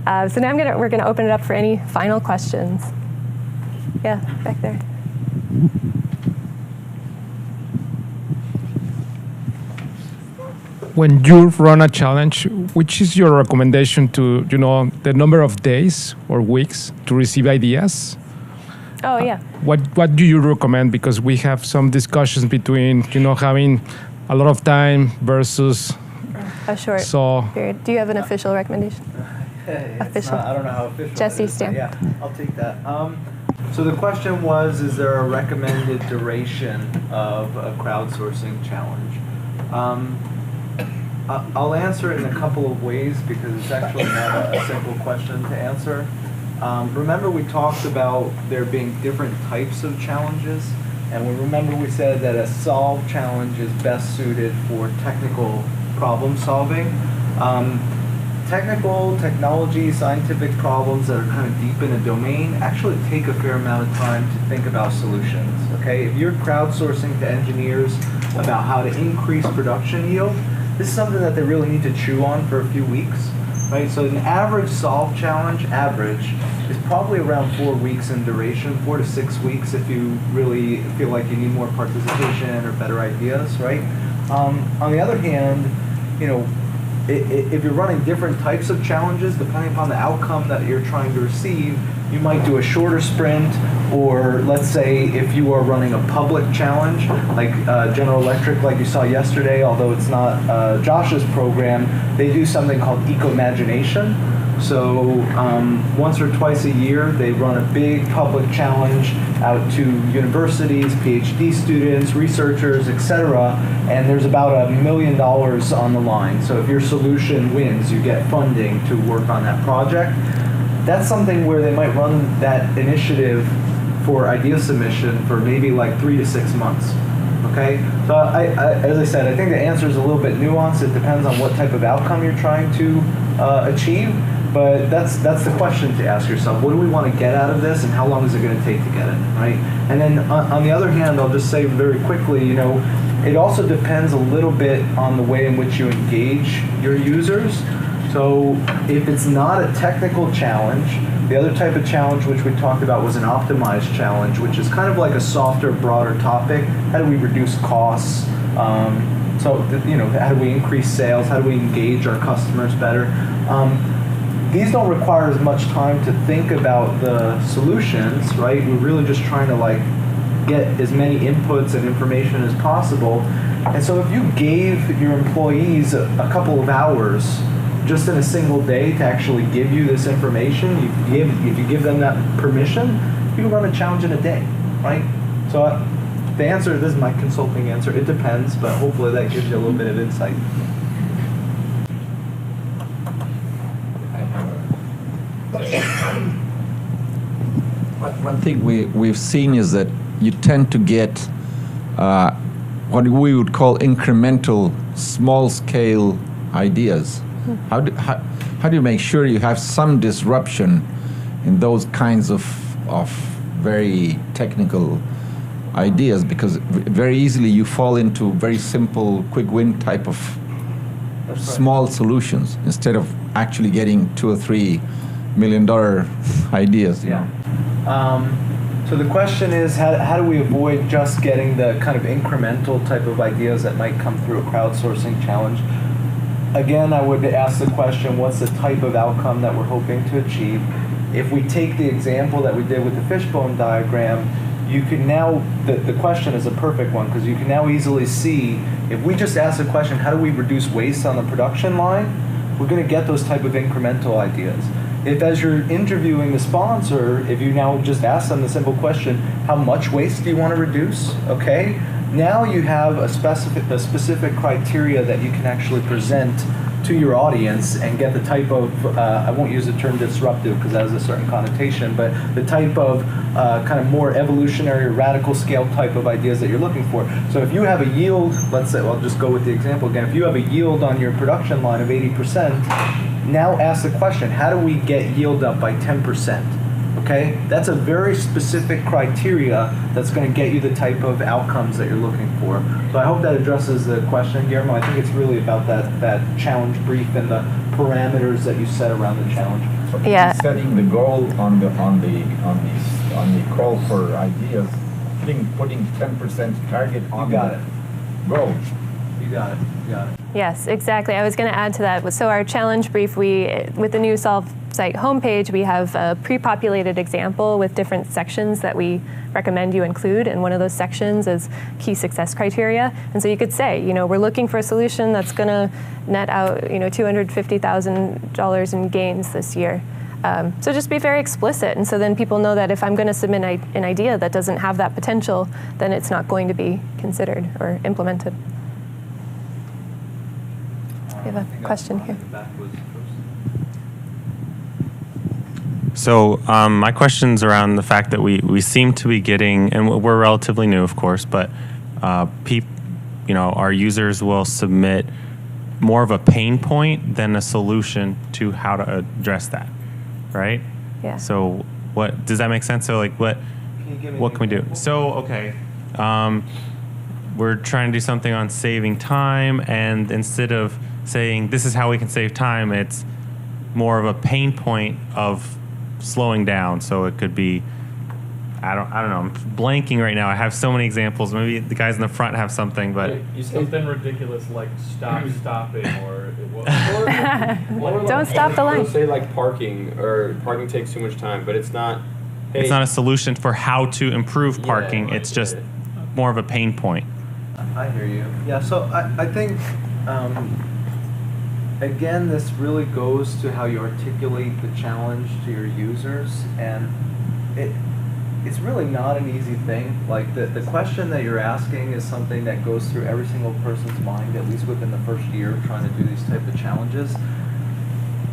So now we're going to open it up for any final questions. Yeah, back there. When you run a challenge, which is your recommendation to, the number of days or weeks to receive ideas? Oh, yeah. What do you recommend? Because we have some discussions between, having a lot of time versus a short period. Do you have an official recommendation? Official. I don't know how official Jesse, it is, stand. Yeah, I'll take that. So the question was, is there a recommended duration of a crowdsourcing challenge? I'll answer it in a couple of ways because it's actually not a simple question to answer. Remember we talked about there being different types of challenges, and remember we said that a solve challenge is best suited for technical problem solving. Technical, technology, scientific problems that are kind of deep in a domain actually take a fair amount of time to think about solutions, okay? If you're crowdsourcing to engineers about how to increase production yield, this is something that they really need to chew on for a few weeks, right? So an average solve challenge, is probably around 4 weeks in duration, 4 to 6 weeks if you really feel like you need more participation or better ideas, right? On the other hand, if you're running different types of challenges, depending upon the outcome that you're trying to receive, you might do a shorter sprint, or let's say if you are running a public challenge, like General Electric, like you saw yesterday, although it's not Josh's program, they do something called Eco-Imagination. So once or twice a year, they run a big public challenge out to universities, PhD students, researchers, etc. And there's about $1 million on the line. So if your solution wins, you get funding to work on that project. That's something where they might run that initiative for idea submission for maybe like 3 to 6 months. Okay, so as I said, I think the answer is a little bit nuanced. It depends on what type of outcome you're trying to achieve, but that's the question to ask yourself. What do we want to get out of this, and how long is it going to take to get it, right? And then on the other hand, I'll just say very quickly, you know, it also depends a little bit on the way in which you engage your users. So if it's not a technical challenge, the other type of challenge which we talked about was an optimized challenge, which is kind of like a softer, broader topic. How do we reduce costs? You know, how do we increase sales? How do we engage our customers better? These don't require as much time to think about the solutions, right? We're really just trying to like get as many inputs and information as possible. And so if you gave your employees a couple of hours just in a single day to actually give you this information, if you give them that permission, you can run a challenge in a day, right? So the answer, this is my consulting answer, it depends, but hopefully that gives you a little bit of insight. One thing we've seen is that you tend to get what we would call incremental, small-scale ideas. How do you make sure you have some disruption in those kinds of very technical ideas? Because very easily you fall into very simple, quick win type of small solutions instead of actually getting $2 or $3 million ideas. You know? So the question is, how do we avoid just getting the kind of incremental type of ideas that might come through a crowdsourcing challenge? Again, I would ask the question, what's the type of outcome that we're hoping to achieve? If we take the example that we did with the fishbone diagram, you can now, the question is a perfect one, because you can now easily see, if we just ask the question, how do we reduce waste on the production line? We're going to get those type of incremental ideas. If as you're interviewing the sponsor, if you now just ask them the simple question, how much waste do you want to reduce? Okay, now you have a specific criteria that you can actually present to your audience and get the type of, I won't use the term disruptive because that has a certain connotation, but the type of kind of more evolutionary or radical scale type of ideas that you're looking for. So if you have a yield, let's say, I'll just go with the example again, if you have a yield on your production line of 80%, now ask the question, how do we get yield up by 10%? Okay, that's a very specific criteria that's going to get you the type of outcomes that you're looking for. So I hope that addresses the question, Guillermo. I think it's really about that challenge brief and the parameters that you set around the challenge. Yeah. Setting the goal on the call for ideas, putting 10% target on the goal. You got it. You got it. Yes, exactly. I was going to add to that. So our challenge brief, with the new Solve site homepage, we have a pre-populated example with different sections that we recommend you include, and one of those sections is key success criteria. And so you could say, you know, we're looking for a solution that's going to net out, you know, $250,000 in gains this year. So just be very explicit, and so then people know that if I'm going to submit an idea that doesn't have that potential, then it's not going to be considered or implemented. We have a question here. So my question's around the fact that we seem to be getting, and we're relatively new, of course, but our users will submit more of a pain point than a solution to how to address that, right? Yeah. So what does that make sense? So like what can we do? So okay, we're trying to do something on saving time, and instead of saying this is how we can save time, it's more of a pain point of slowing down. So it could be, I don't know, I'm blanking right now. I have so many examples. Maybe the guys in the front have something, but something ridiculous like stopping or don't stop the line. Say like parking takes too much time, but it's not. Hey, it's not a solution for how to improve parking. Yeah, it's just more of a pain point. I hear you. Yeah. So I think. Again, this really goes to how you articulate the challenge to your users, and it's really not an easy thing. Like the question that you're asking is something that goes through every single person's mind, at least within the first year of trying to do these type of challenges.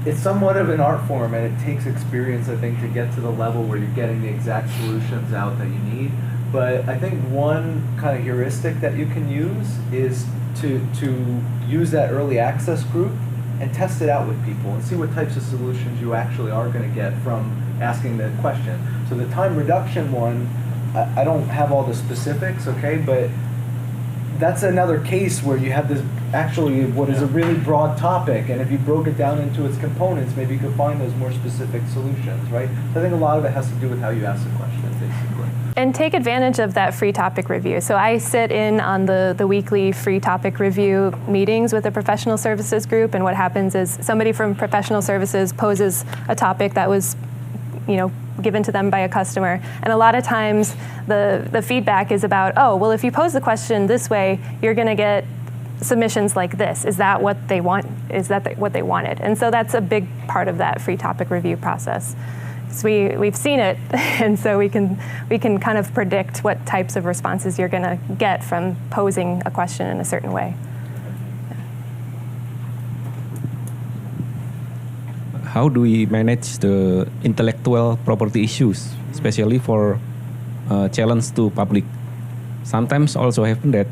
It's somewhat of an art form, and it takes experience, I think, to get to the level where you're getting the exact solutions out that you need. But I think one kind of heuristic that you can use is to use that early access group and test it out with people and see what types of solutions you actually are going to get from asking the question. So the time reduction one, I don't have all the specifics, okay, but that's another case where you have this actually what is a really broad topic, and if you broke it down into its components, maybe you could find those more specific solutions, right? So I think a lot of it has to do with how you ask the question, basically. And take advantage of that free topic review. So I sit in on the weekly free topic review meetings with the professional services group, and what happens is somebody from professional services poses a topic that was, given to them by a customer. And a lot of times the feedback is about, oh, well, if you pose the question this way, you're going to get submissions like this. Is that what they want? Is that what they wanted? And so that's a big part of that free topic review process. So we've seen it, and so we can kind of predict what types of responses you're going to get from posing a question in a certain way. How do we manage the intellectual property issues, especially for challenge to public? Sometimes also happen that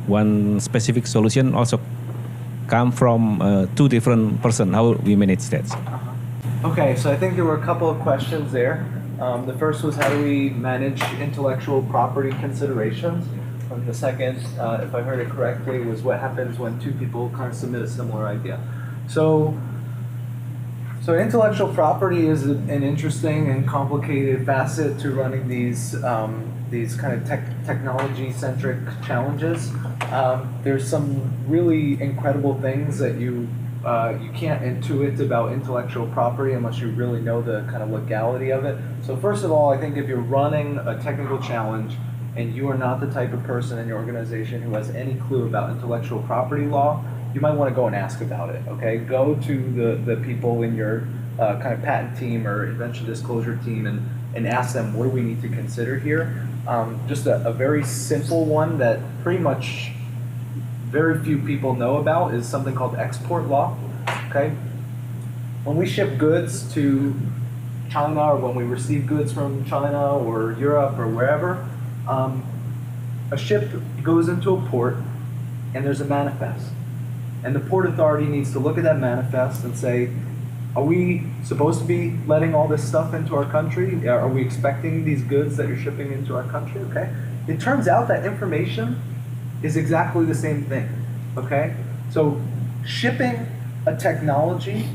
one specific solution also come from two different person. How we manage that? Okay, so I think there were a couple of questions there. The first was how do we manage intellectual property considerations? And the second, if I heard it correctly, was what happens when two people kind of submit a similar idea. So intellectual property is an interesting and complicated facet to running these kind of technology-centric challenges. There's some really incredible things that you can't intuit about intellectual property unless you really know the kind of legality of it. So first of all, I think if you're running a technical challenge and you are not the type of person in your organization who has any clue about intellectual property law, you might want to go and ask about it, okay? Go to the people in your kind of patent team or invention disclosure team and ask them, what do we need to consider here? Just a very simple one that pretty much very few people know about is something called export law, okay? When we ship goods to China or when we receive goods from China or Europe or wherever, a ship goes into a port and there's a manifest. And the port authority needs to look at that manifest and say, are we supposed to be letting all this stuff into our country? Are we expecting these goods that you're shipping into our country? Okay. It turns out that information is exactly the same thing. Okay. So shipping a technology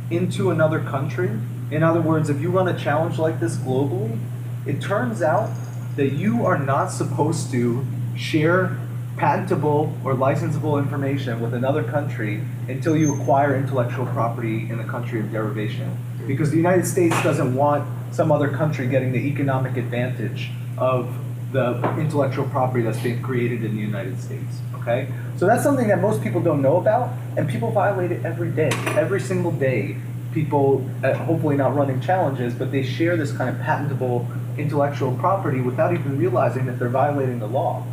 into another country, in other words, if you run a challenge like this globally, it turns out that you are not supposed to share patentable or licensable information with another country until you acquire intellectual property in the country of derivation. Because the United States doesn't want some other country getting the economic advantage of the intellectual property that's being created in the United States, okay? So that's something that most people don't know about, and people violate it every day. Every single day, people, hopefully not running challenges, but they share this kind of patentable intellectual property without even realizing that they're violating the law.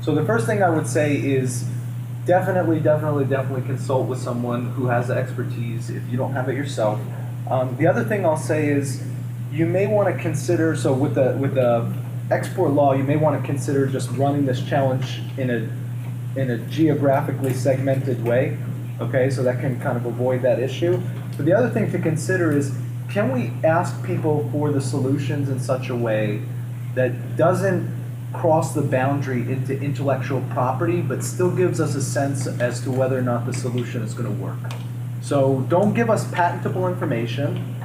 So the first thing I would say is definitely consult with someone who has the expertise if you don't have it yourself. The other thing I'll say is you may want to consider, so with the export law, you may want to consider just running this challenge in a geographically segmented way, okay, so that can kind of avoid that issue. But the other thing to consider is, can we ask people for the solutions in such a way that doesn't cross the boundary into intellectual property, but still gives us a sense as to whether or not the solution is going to work. So don't give us patentable information,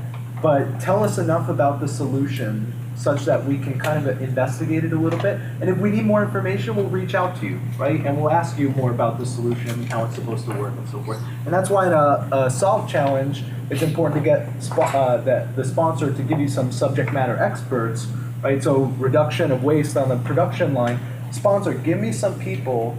but tell us enough about the solution such that we can kind of investigate it a little bit. And if we need more information, we'll reach out to you, right? And we'll ask you more about the solution, how it's supposed to work, and so forth. And that's why in a solve challenge, it's important to get the sponsor to give you some subject matter experts, right? So reduction of waste on the production line. Sponsor, give me some people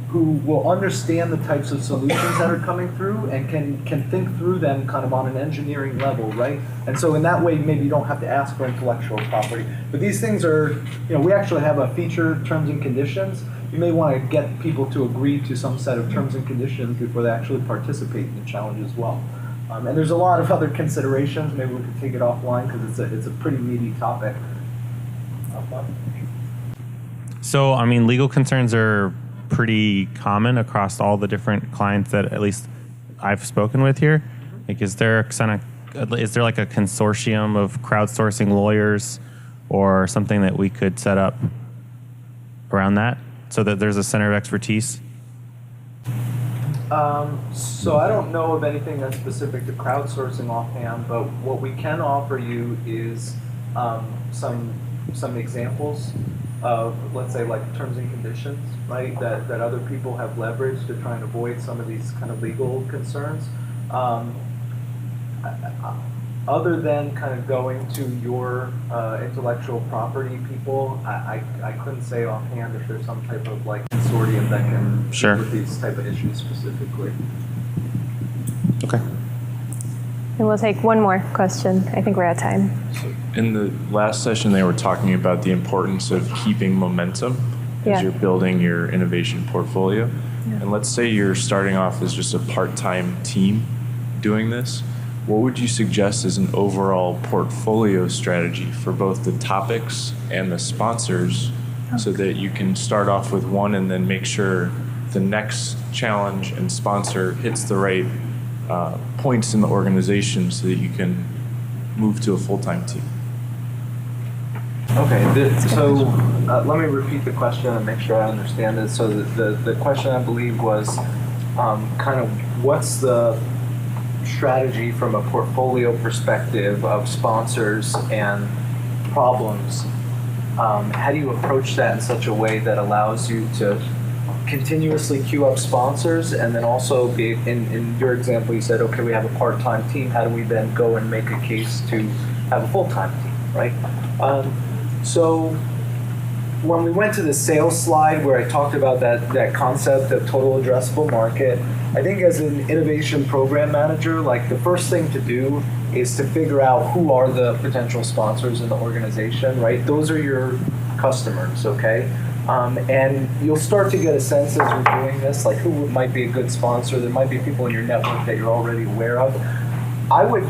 who will understand the types of solutions that are coming through and can think through them kind of on an engineering level, right? And so in that way, maybe you don't have to ask for intellectual property. But these things are, we actually have a feature terms and conditions. You may want to get people to agree to some set of terms and conditions before they actually participate in the challenge as well. And there's a lot of other considerations. Maybe we could take it offline because it's a pretty meaty topic. So, I mean, legal concerns are pretty common across all the different clients that at least I've spoken with here. Like, is there like a consortium of crowdsourcing lawyers or something that we could set up around that so that there's a center of expertise? So I don't know of anything that's specific to crowdsourcing offhand, but what we can offer you is some examples of, let's say, like terms and conditions, right, that other people have leveraged to try and avoid some of these kind of legal concerns. Other than kind of going to your intellectual property people, I couldn't say offhand if there's some type of like consortium that can deal with these type of issues specifically. Okay. And we'll take one more question. I think we're out of time. In the last session, they were talking about the importance of keeping momentum as you're building your innovation portfolio. Yeah. And let's say you're starting off as just a part-time team doing this. What would you suggest as an overall portfolio strategy for both the topics and the sponsors so that you can start off with one and then make sure the next challenge and sponsor hits the right points in the organization so that you can move to a full-time team? Okay, let me repeat the question and make sure I understand it. So the question, I believe, was kind of what's the strategy from a portfolio perspective of sponsors and problems. How do you approach that in such a way that allows you to continuously queue up sponsors, and then also be, in your example, you said, okay, we have a part-time team. How do we then go and make a case to have a full-time team, right? So when we went to the sales slide where I talked about that concept of total addressable market, I think as an innovation program manager, like the first thing to do is to figure out who are the potential sponsors in the organization, right? Those are your customers, okay? And you'll start to get a sense as you're doing this, like who might be a good sponsor. There might be people in your network that you're already aware of. I would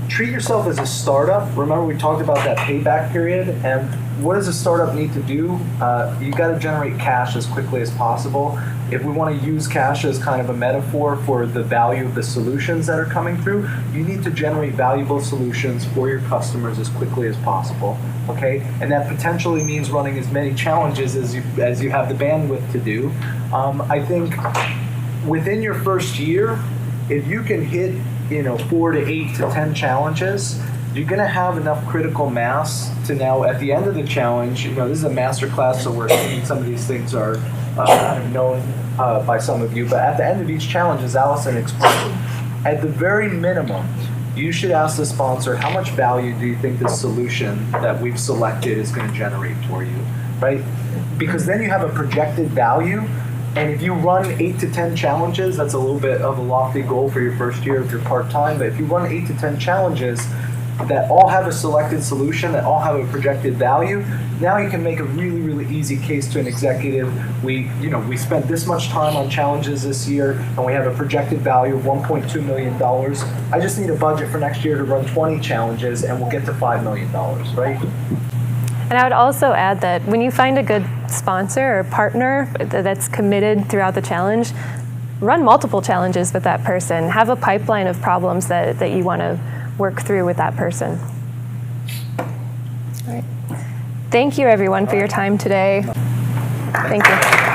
treat yourself as a startup. Remember, we talked about that payback period, and what does a startup need to do? You got to generate cash as quickly as possible. If we want to use cash as kind of a metaphor for the value of the solutions that are coming through, you need to generate valuable solutions for your customers as quickly as possible, okay? And that potentially means running as many challenges as you have the bandwidth to do. I think within your first year, if you can hit 4 to 8 to 10 challenges, you're going to have enough critical mass to now, at the end of the challenge, this is a master class, so we're assuming some of these things are kind of known by some of you, but at the end of each challenge, as Allison explained, at the very minimum, you should ask the sponsor, how much value do you think this solution that we've selected is going to generate for you, right? Because then you have a projected value. And if you run 8 to 10 challenges, that's a little bit of a lofty goal for your first year if you're part-time, but if you run 8 to 10 challenges that all have a selected solution, that all have a projected value, now you can make a really, really easy case to an executive. We spent this much time on challenges this year, and we have a projected value of $1.2 million. I just need a budget for next year to run 20 challenges, and we'll get to $5 million, right? And I would also add that when you find a good sponsor or partner that's committed throughout the challenge, run multiple challenges with that person. Have a pipeline of problems that you want to work through with that person. All right. Thank you, everyone, for your time today. Thank you.